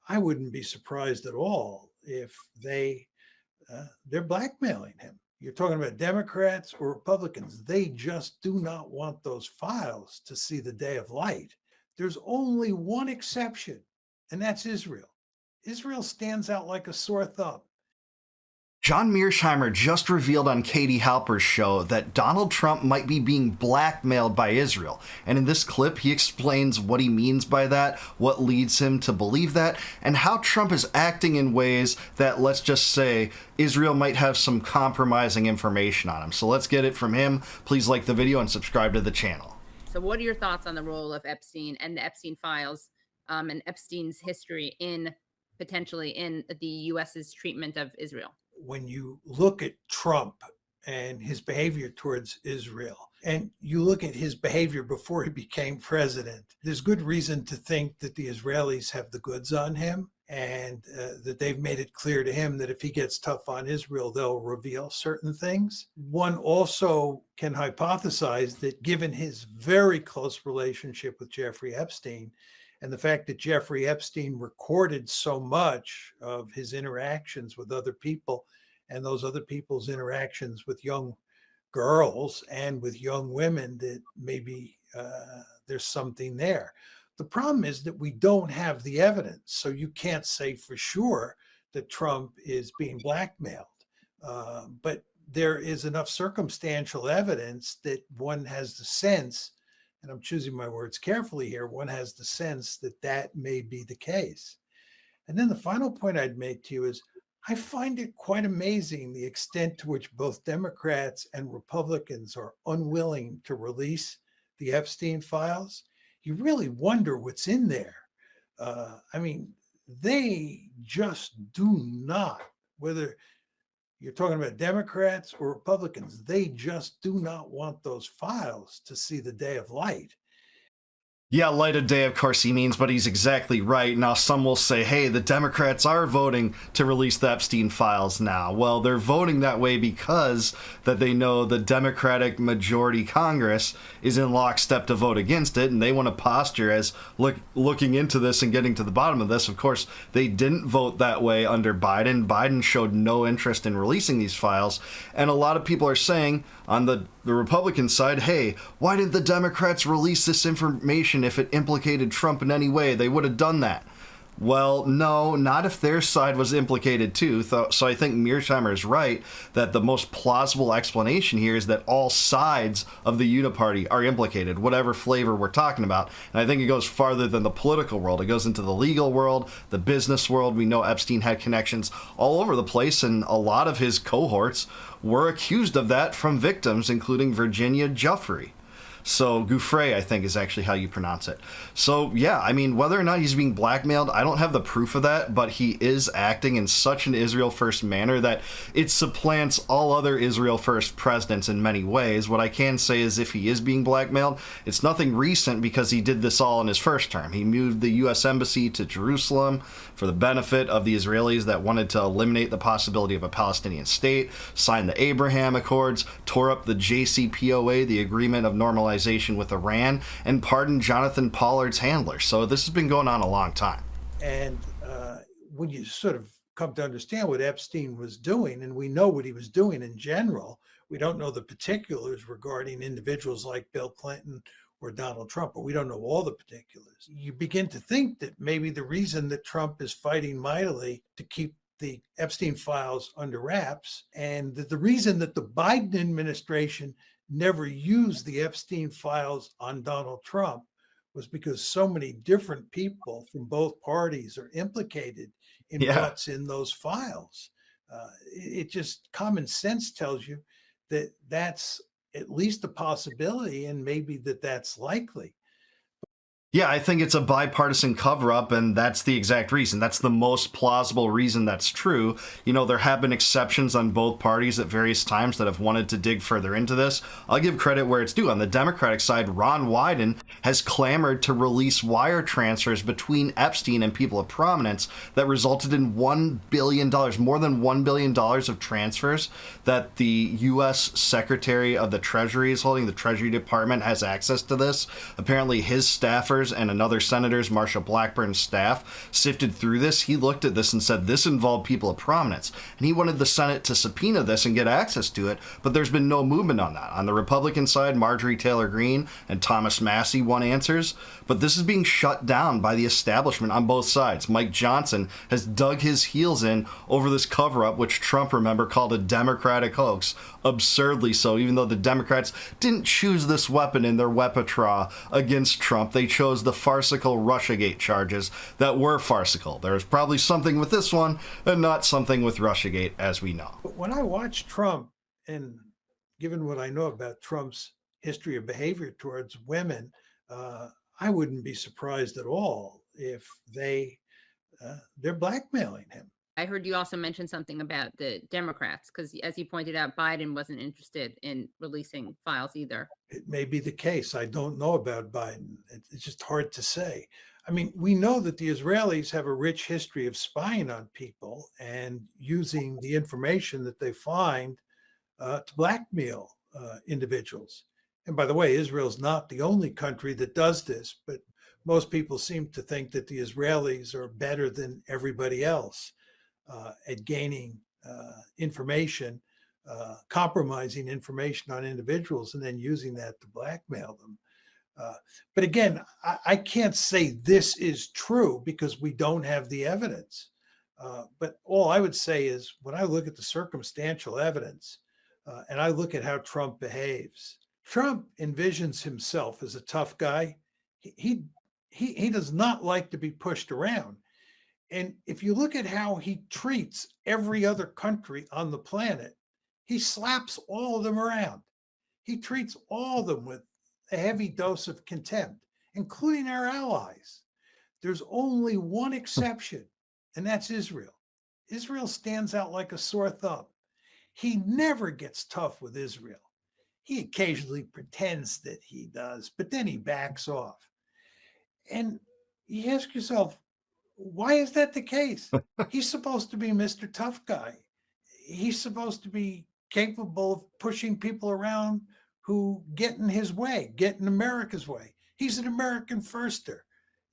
I wouldn't be surprised at all if they're blackmailing him. You're talking about Democrats or Republicans. They just do not want those files to see the day of light. There's only one exception, and that's Israel. Israel stands out like a sore thumb. John Mearsheimer just revealed on Katie Halper's show that Donald Trump might be being blackmailed by Israel. And in this clip, he explains what he means by that, what leads him to believe that, and how Trump is acting in ways that, let's just say, Israel might have some compromising information on him. So let's get it from him. Please like the video and subscribe to the channel. So what are your thoughts on the role of Epstein and the Epstein files and Epstein's history potentially in the U.S.'s treatment of Israel? When you look at Trump and his behavior towards Israel, and you look at his behavior before he became president, there's good reason to think that the Israelis have the goods on him, and that they've made it clear to him that if he gets tough on Israel, they'll reveal certain things. One also can hypothesize that given his very close relationship with Jeffrey Epstein, and the fact that Jeffrey Epstein recorded so much of his interactions with other people and those other people's interactions with young girls and with young women, that maybe there's something there. The problem is that we don't have the evidence, so you can't say for sure that Trump is being blackmailed. But there is enough circumstantial evidence that one has the sense, and I'm choosing my words carefully here, one has the sense that that may be the case. And then the final point I'd make to you is I find it quite amazing the extent to which both Democrats and Republicans are unwilling to release the Epstein files. You really wonder what's in there. I mean, they just do not, whether you're talking about Democrats or Republicans, they just do not want those files to see the day of light. Yeah, light of day, of course he means, but he's exactly right. Now, some will say, hey, the Democrats are voting to release the Epstein files now. Well, they're voting that way because that they know the Democratic majority Congress is in lockstep to vote against it, and they want to posture as looking into this and getting to the bottom of this. Of course, they didn't vote that way under Biden. Biden showed no interest in releasing these files, and a lot of people are saying on the Republican side, hey, why didn't the Democrats release this information if it implicated Trump in any way? They would have done that. Well, no, not if their side was implicated too. So I think Mearsheimer is right that the most plausible explanation here is that all sides of the Uniparty are implicated, whatever flavor we're talking about. And I think it goes farther than the political world. It goes into the legal world, the business world. We know Epstein had connections all over the place, and a lot of his cohorts were accused of that from victims, including Virginia Giuffre. So Giuffre, I think, is actually how you pronounce it. So yeah, I mean, whether or not he's being blackmailed, I don't have the proof of that, but he is acting in such an Israel first manner that it supplants all other Israel first presidents in many ways. What I can say is if he is being blackmailed, it's nothing recent because he did this all in his first term. He moved the U.S. Embassy to Jerusalem for the benefit of the Israelis that wanted to eliminate the possibility of a Palestinian state, signed the Abraham Accords, tore up the JCPOA, the Agreement of Normalization with Iran, and pardoned Jonathan Pollard's handler. So this has been going on a long time. And when you sort of come to understand what Epstein was doing, and we know what he was doing in general, we don't know the particulars regarding individuals like Bill Clinton or Donald Trump, but we don't know all the particulars. You begin to think that maybe the reason that Trump is fighting mightily to keep the Epstein files under wraps, and that the reason that the Biden administration never used the Epstein files on Donald Trump was because so many different people from both parties are implicated in what's in those files. It just, common sense tells you that that's at least a possibility, and maybe that that's likely. Yeah, I think it's a bipartisan cover-up, and that's the exact reason. That's the most plausible reason that's true. You know, there have been exceptions on both parties at various times that have wanted to dig further into this. I'll give credit where it's due. On the Democratic side, Ron Wyden has clamored to release wire transfers between Epstein and people of prominence that resulted in $1 billion, more than $1 billion of transfers that the U.S. Secretary of the Treasury is holding. The Treasury Department has access to this. Apparently, his staffers staffers and another senator's, Marsha Blackburn's staff, sifted through this. He looked at this and said this involved people of prominence. And he wanted the Senate to subpoena this and get access to it, but there's been no movement on that. On the Republican side, Marjorie Taylor Greene and Thomas Massie want answers, but this is being shut down by the establishment on both sides. Mike Johnson has dug his heels in over this cover-up, which Trump, remember, called a Democratic hoax. Absurdly so, even though the Democrats didn't choose this weapon in their repertoire against Trump. They chose the farcical Russiagate charges that were farcical. There's probably something with this one and not something with Russiagate, as we know. But when I watch Trump, and given what I know about Trump's history of behavior towards women, I wouldn't be surprised at all if they're blackmailing him. I heard you also mention something about the Democrats, because as you pointed out, Biden wasn't interested in releasing files either. It may be the case. I don't know about Biden. It's just hard to say. I mean, we know that the Israelis have a rich history of spying on people and using the information that they find to blackmail individuals. And by the way, Israel's not the only country that does this, but most people seem to think that the Israelis are better than everybody else at gaining information, compromising information on individuals, and then using that to blackmail them. But again, I can't say this is true because we don't have the evidence. But all I would say is when I look at the circumstantial evidence and I look at how Trump behaves, Trump envisions himself as a tough guy. He does not like to be pushed around. And if you look at how he treats every other country on the planet, he slaps all of them around. He treats all of them with a heavy dose of contempt, including our allies. There's only one exception, and that's Israel. Israel stands out like a sore thumb. He never gets tough with Israel. He occasionally pretends that he does, but then he backs off. And you ask yourself, why is that the case? He's supposed to be Mr. Tough Guy. He's supposed to be capable of pushing people around who get in his way, get in America's way. He's an American firster.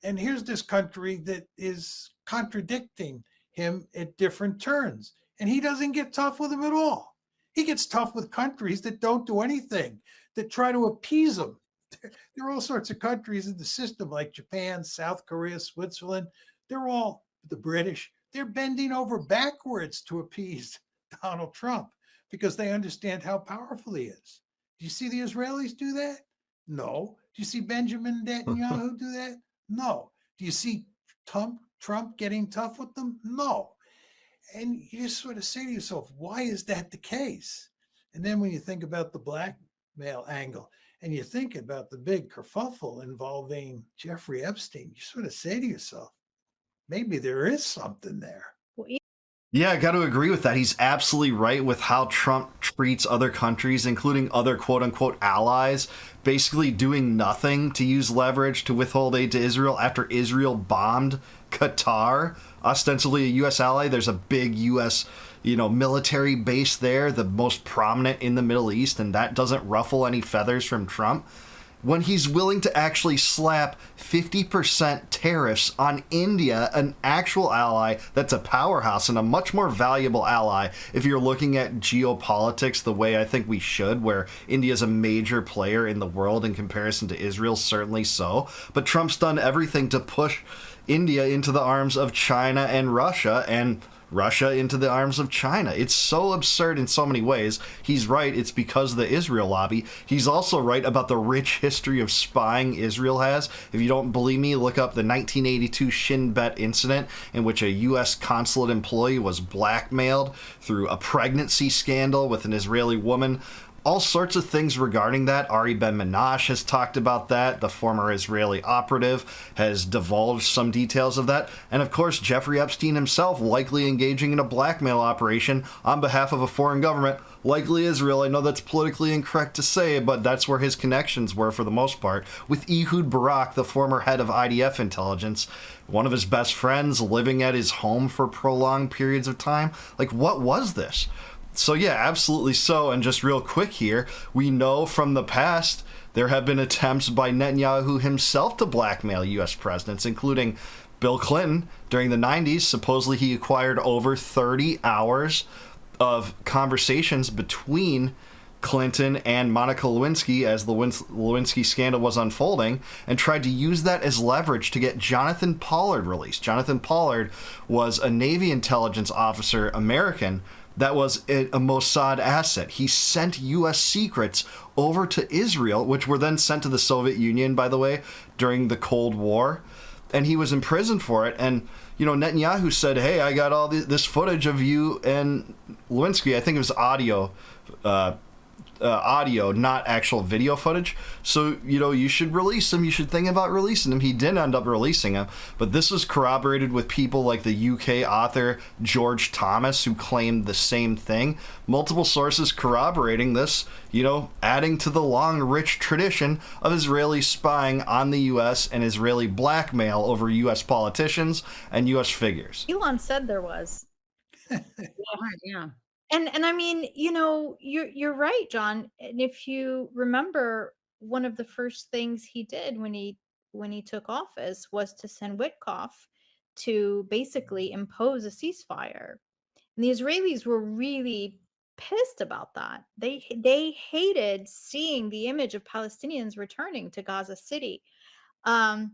And here's this country that is contradicting him at different turns. And he doesn't get tough with them at all. He gets tough with countries that don't do anything, that try to appease him. There are all sorts of countries in the system like Japan, South Korea, Switzerland. They're all, the British, they're bending over backwards to appease Donald Trump because they understand how powerful he is. Do you see the Israelis do that? No. Do you see Benjamin Netanyahu do that? No. Do you see Trump getting tough with them? No. And you just sort of say to yourself, why is that the case? And then when you think about the blackmail angle and you think about the big kerfuffle involving Jeffrey Epstein, you sort of say to yourself, maybe there is something there. Yeah, I got to agree with that. He's absolutely right with how Trump treats other countries, including other quote-unquote allies, basically doing nothing to use leverage to withhold aid to Israel after Israel bombed Qatar, ostensibly a U.S. ally. There's a big U.S. military base there, the most prominent in the Middle East, and that doesn't ruffle any feathers from Trump. When he's willing to actually slap 50% tariffs on India, an actual ally that's a powerhouse and a much more valuable ally if you're looking at geopolitics the way I think we should, where India is a major player in the world in comparison to Israel, certainly so. But Trump's done everything to push India into the arms of China and Russia, and Russia into the arms of China. It's so absurd in so many ways. He's right, it's because of the Israel lobby. He's also right about the rich history of spying Israel has. If you don't believe me, look up the 1982 Shin Bet incident in which a U.S. consulate employee was blackmailed through a pregnancy scandal with an Israeli woman. All sorts of things regarding that. Ari Ben-Menashe has talked about that. The former Israeli operative has divulged some details of that. And of course, Jeffrey Epstein himself likely engaging in a blackmail operation on behalf of a foreign government, likely Israel. I know that's politically incorrect to say, but that's where his connections were for the most part. With Ehud Barak, the former head of IDF intelligence, one of his best friends living at his home for prolonged periods of time. Like, what was this? So yeah, absolutely so. And just real quick here, we know from the past there have been attempts by Netanyahu himself to blackmail U.S. presidents, including Bill Clinton during the 90s. Supposedly he acquired over 30 hours of conversations between Clinton and Monica Lewinsky as the Lewinsky scandal was unfolding, and tried to use that as leverage to get Jonathan Pollard released. Jonathan Pollard was a Navy intelligence officer, American, that was a Mossad asset. He sent U.S. secrets over to Israel, which were then sent to the Soviet Union, by the way, during the Cold War. And he was imprisoned for it. And, you know, Netanyahu said, hey, I got all this footage of you and Lewinsky. I think it was audio, not actual video footage. So, you know, you should release him. You should think about releasing him. He didn't end up releasing him. But this was corroborated with people like the UK author George Thomas, who claimed the same thing. Multiple sources corroborating this, you know, adding to the long, rich tradition of Israeli spying on the U.S. and Israeli blackmail over U.S. politicians and U.S. figures. Elon said there was. Yeah. And I mean, you know, you're right, John. And if you remember, one of the first things he did when he took office was to send Witkoff to basically impose a ceasefire. And the Israelis were really pissed about that. They hated seeing the image of Palestinians returning to Gaza City. That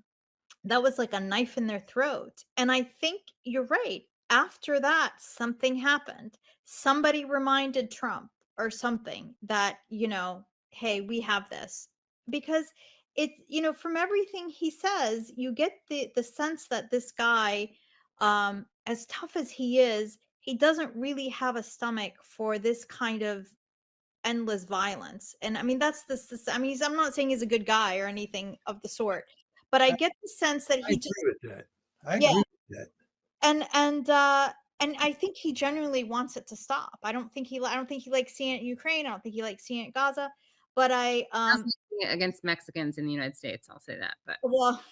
was like a knife in their throat. And I think you're right. After that, something happened. Somebody reminded Trump or something that, you know, hey, we have this. Because it, you know, from everything he says, you get the sense that this guy, as tough as he is, he doesn't really have a stomach for this kind of endless violence. And I mean, that's this I mean, I'm not saying he's a good guy or anything of the sort, but I get the sense that I he agree just, with that. I yeah. agree with that. And I think he genuinely wants it to stop. I don't think he likes seeing it in Ukraine. I don't think he likes seeing it in Gaza. But Against Mexicans in the United States, I'll say that. But well,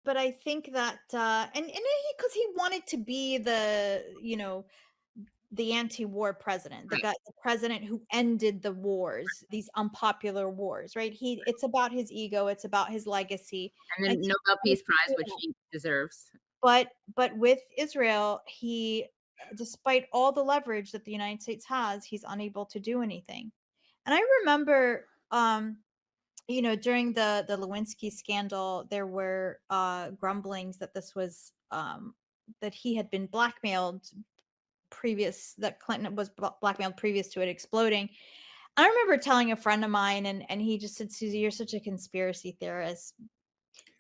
but I think that and because he wanted to be the, you know, the anti-war president, the right. guy, the president who ended the wars, these unpopular wars, right? It's about his ego, it's about his legacy. And I then think Nobel he Peace wanted to Prize, do which that. he deserves. But with Israel, he, despite all the leverage that the United States has, he's unable to do anything. And I remember, you know, during the Lewinsky scandal, there were grumblings that this was that he had been blackmailed that Clinton was blackmailed previous to it exploding. I remember telling a friend of mine, and he just said, Susie, you're such a conspiracy theorist.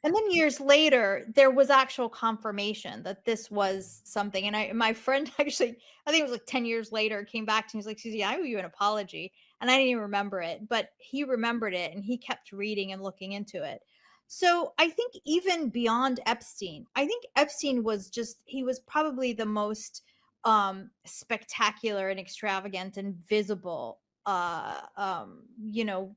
And then years later, there was actual confirmation that this was something. And my friend actually, I think it was like 10 years later, came back to me. He's like, Susie, I owe you an apology. And I didn't even remember it, but he remembered it and he kept reading and looking into it. So I think even beyond Epstein, I think Epstein he was probably the most spectacular and extravagant and visible, you know,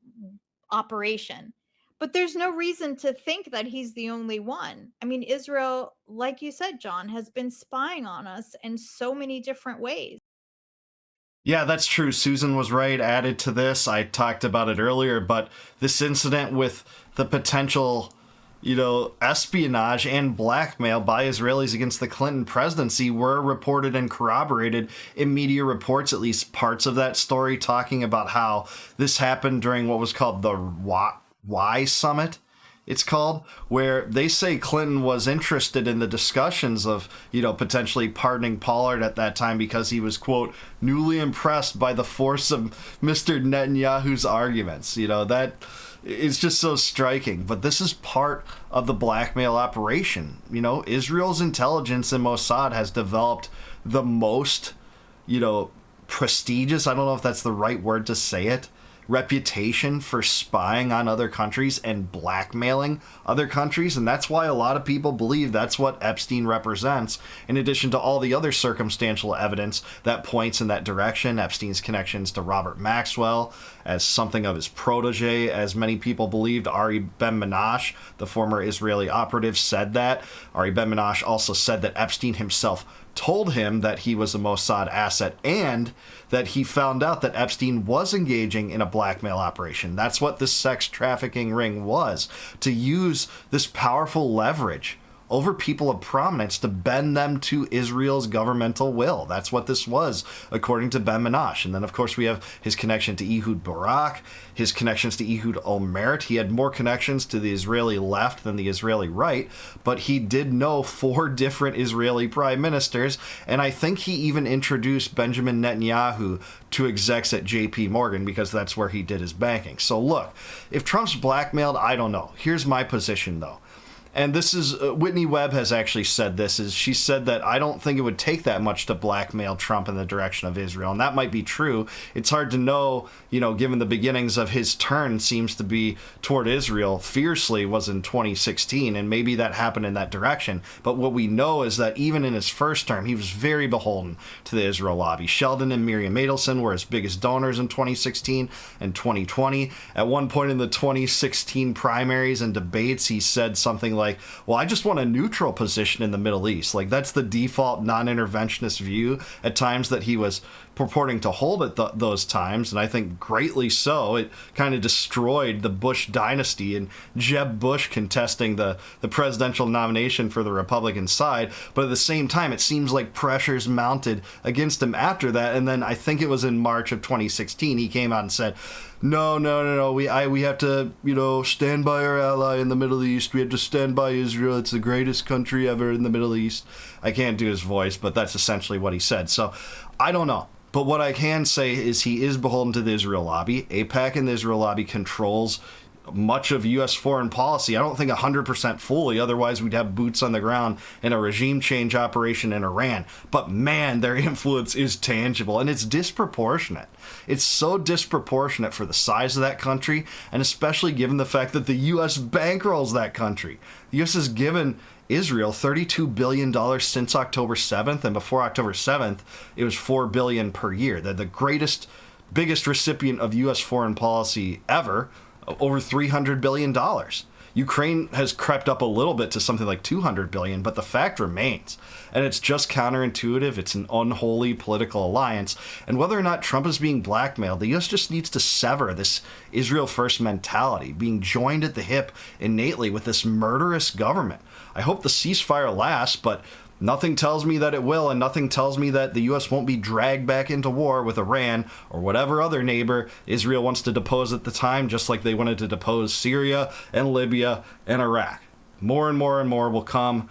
operation. But there's no reason to think that he's the only one. I mean, Israel, like you said, John, has been spying on us in so many different ways. Yeah, that's true. Susan was right. Added to this, I talked about it earlier, but this incident with the potential, you know, espionage and blackmail by Israelis against the Clinton presidency were reported and corroborated in media reports, at least parts of that story, talking about how this happened during what was called the Y Summit, it's called, where they say Clinton was interested in the discussions of, you know, potentially pardoning Pollard at that time because he was, quote, newly impressed by the force of Mr. Netanyahu's arguments. You know, that is just so striking. But this is part of the blackmail operation. You know, Israel's intelligence and Mossad has developed the most, you know, prestigious, I don't know if that's the right word to say it, reputation for spying on other countries and blackmailing other countries, and that's why a lot of people believe that's what Epstein represents, in addition to all the other circumstantial evidence that points in that direction. Epstein's connections to Robert Maxwell as something of his protege, as many people believed. Ari Ben-Menashe, the former Israeli operative, said that. Ari Ben-Menashe also said that Epstein himself told him that he was a Mossad asset and that he found out that Epstein was engaging in a blackmail operation. That's what this sex trafficking ring was, to use this powerful leverage over people of prominence to bend them to Israel's governmental will. That's what this was, according to Ben-Menashe. And then, of course, we have his connection to Ehud Barak, his connections to Ehud Olmert. He had more connections to the Israeli left than the Israeli right, but he did know 4 different Israeli prime ministers, and I think he even introduced Benjamin Netanyahu to execs at JP Morgan, because that's where he did his banking. So look, if Trump's blackmailed, I don't know. Here's my position, though. And this is, Whitney Webb has actually said this, is she said that I don't think it would take that much to blackmail Trump in the direction of Israel. And that might be true. It's hard to know, you know, given the beginnings of his turn seems to be toward Israel fiercely was in 2016. And maybe that happened in that direction. But what we know is that even in his first term, he was very beholden to the Israel lobby. Sheldon and Miriam Adelson were his biggest donors in 2016 and 2020. At one point in the 2016 primaries and debates, he said something like, well, I just want a neutral position in the Middle East. Like, that's the default non-interventionist view at times that he was purporting to hold at those times, and I think greatly so. It kind of destroyed the Bush dynasty and Jeb Bush contesting the presidential nomination for the Republican side. But at the same time, it seems like pressures mounted against him after that. And then I think it was in March of 2016, he came out and said, no, we have to, you know, stand by our ally in the Middle East. We have to stand by Israel. It's the greatest country ever in the Middle East. I can't do his voice, but that's essentially what he said. So I don't know. But what I can say is he is beholden to the Israel lobby. AIPAC and the Israel lobby controls much of U.S. foreign policy. I don't think 100% fully, otherwise we'd have boots on the ground in a regime change operation in Iran. But man, their influence is tangible, and it's disproportionate. It's so disproportionate for the size of that country, and especially given the fact that the U.S. bankrolls that country. The U.S. has given Israel $32 billion since October 7th, and before October 7th, it was $4 billion per year. They're the biggest recipient of U.S. foreign policy ever, over $300 billion. Ukraine has crept up a little bit to something like $200 billion, but the fact remains. And it's just counterintuitive. It's an unholy political alliance. And whether or not Trump is being blackmailed, the U.S. just needs to sever this Israel first mentality, being joined at the hip innately with this murderous government. I hope the ceasefire lasts, but nothing tells me that it will, and nothing tells me that the U.S. won't be dragged back into war with Iran or whatever other neighbor Israel wants to depose at the time, just like they wanted to depose Syria and Libya and Iraq. More and more and more will come,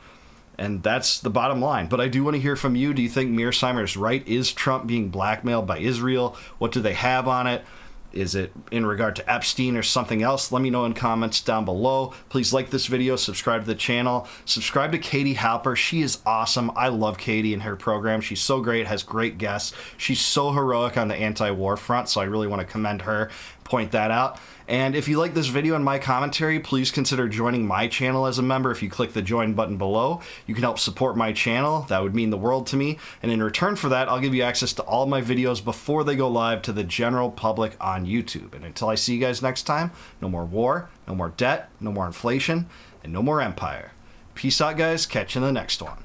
and that's the bottom line. But I do want to hear from you. Do you think Mearsheimer is right? Is Trump being blackmailed by Israel? What do they have on it? Is it in regard to Epstein or something else? Let me know in comments down below. Please like this video, subscribe to the channel, subscribe to Katie Halper. She is awesome. I love Katie and her program. She's so great, has great guests. She's so heroic on the anti-war front, so I really want to commend her, point that out. And if you like this video and my commentary, please consider joining my channel as a member. If you click the join button below, you can help support my channel. That would mean the world to me. And in return for that, I'll give you access to all my videos before they go live to the general public on YouTube. And until I see you guys next time, no more war, no more debt, no more inflation, and no more empire. Peace out, guys. Catch you in the next one.